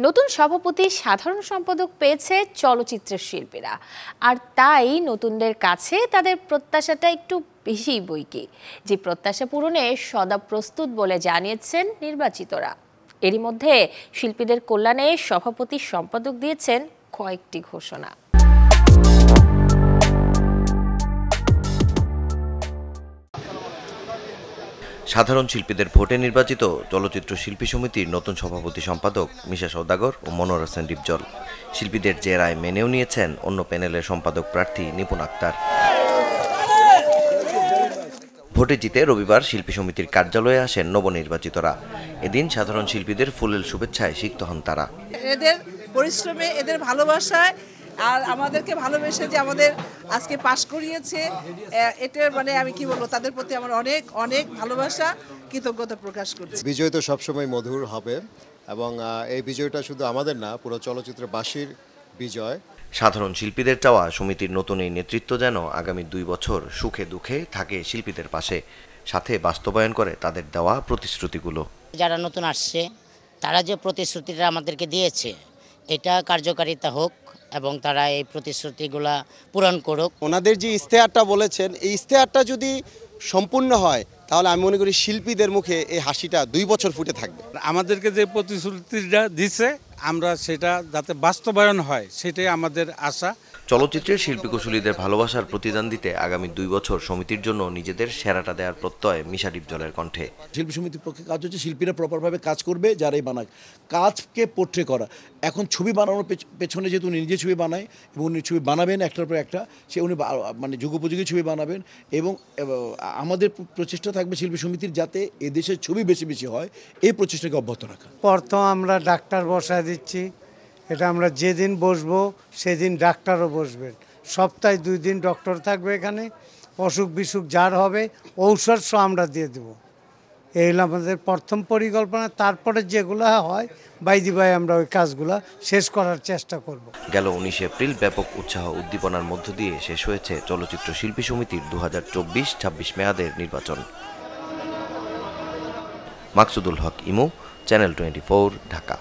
নতুন সভাপতি সাধারণ সম্পাদক পেয়েছে চলচ্চিত্রের শিল্পীরা, আর তাই নতুনদের কাছে তাদের প্রত্যাশাটা একটু বেশি বইকি, যে প্রত্যাশা পূরণে সদা প্রস্তুত বলে জানিয়েছেন নির্বাচিতরা। এরই মধ্যে শিল্পীদের কল্যাণে সভাপতি সম্পাদক দিয়েছেন কয়েকটি ঘোষণা। সাধারণ শিল্পীদের ভোটে নির্বাচিত চলচ্চিত্র শিল্পী সমিতির নতুন সভাপতি সম্পাদক মিশা সওদাগর ও মনোয়ার হোসেন ডিপজল। শিল্পীদের যে রায় মেনেও নিয়েছেন অন্য প্যানেলের সম্পাদক প্রার্থী নিপুণ আক্তার। ভোটে জিতে রবিবার শিল্পী সমিতির কার্যালয়ে আসেন নবনির্বাচিতরা। এদিন সাধারণ শিল্পীদের ফুলেল শুভেচ্ছায় সিক্ত হন তারা। এদের পরিশ্রমে, এদের ভালোবাসায় আর আমাদেরকে ভালোবেসে যে আমাদের আজকে পাশ করিয়েছে, এটার মানে আমি কি বলবো, তাদের প্রতি আমার অনেক অনেক ভালোবাসা, কৃতজ্ঞতা প্রকাশ করছি। বিজয় তো সবসময় মধুর হবে এবং এই বিজয়টা শুধু আমাদের না, পুরো চলচ্চিত্রবাসীর বিজয়। সাধারণ শিল্পীদের চাওয়া সমিতির নতুন এই নেতৃত্ব যেন আগামী 2 বছর সুখে দুঃখে থাকে শিল্পীদের পাশে, সাথে বাস্তবায়ন করে তাদের দেওয়া প্রতিশ্রুতিগুলো। যারা নতুন আসছে তারা যে প্রতিশ্রুতিটা আমাদেরকে দিয়েছে এটা কার্যকারিতা হোক এবং তারা এই প্রতিশ্রুতিগুলা পূরণ করুক। ওনাদের যে ইশতেহারটা বলেছেন, এই ইশতেহারটা যদি সম্পূর্ণ হয় তাহলে আমি মনে করি শিল্পীদের মুখে এই হাসিটা 2 বছর ফুটে থাকবে। আমাদেরকে যে প্রতিশ্রুতিটা দিচ্ছে আমরা সেটা যাতে বাস্তবায়ন হয় সেটাই আমাদের আশা। চলচ্চিত্রের শিল্পী কুশলীদের ভালোবাসার প্রতিদান দিতে আগামী 2 বছর সমিতির জন্য নিজেদের সেরাটা দেওয়ার প্রত্যয় মিশা ডিপজলের কণ্ঠে। শিল্পী সমিতির পক্ষে কাজ হচ্ছে শিল্পীরা প্রপারভাবে কাজ করবে, যারাই বানাক কাজকে পোট্রে করা। এখন ছবি বানানোর পেছনে যেহেতু উনি নিজে ছবি বানায় এবং উনি ছবি বানাবেন একটার পর একটা, সে উনি মানে যুগোপযোগী ছবি বানাবেন এবং আমাদের প্রচেষ্টা থাকবে শিল্পী সমিতির যাতে এদেশের ছবি বেশি বেশি হয়, এই প্রচেষ্টাকে অব্যাহত রাখা। প্রথম আমরা ডাক্তার বসায় দিচ্ছি, এটা আমরা যেদিন বসবো সেদিন ডাক্তারও বসবেন। সপ্তাহে 2 দিন ডক্টর থাকবে এখানে, অসুখ বিসুখ যার হবে ঔষধ সব আমরা দিয়ে দেবো। এই হলো আমাদের প্রথম পরিকল্পনা। তারপরে যেগুলো হয় বাইদি ভাই আমরা ওই কাজগুলো শেষ করার চেষ্টা করব। গেল 19 এপ্রিল ব্যাপক উৎসাহ উদ্দীপনার মধ্য দিয়ে শেষ হয়েছে চলচ্চিত্র শিল্পী সমিতির 2024-26 মেয়াদের নির্বাচন। মাকসুদুল হক ইমু, চ্যানেল 24, ঢাকা।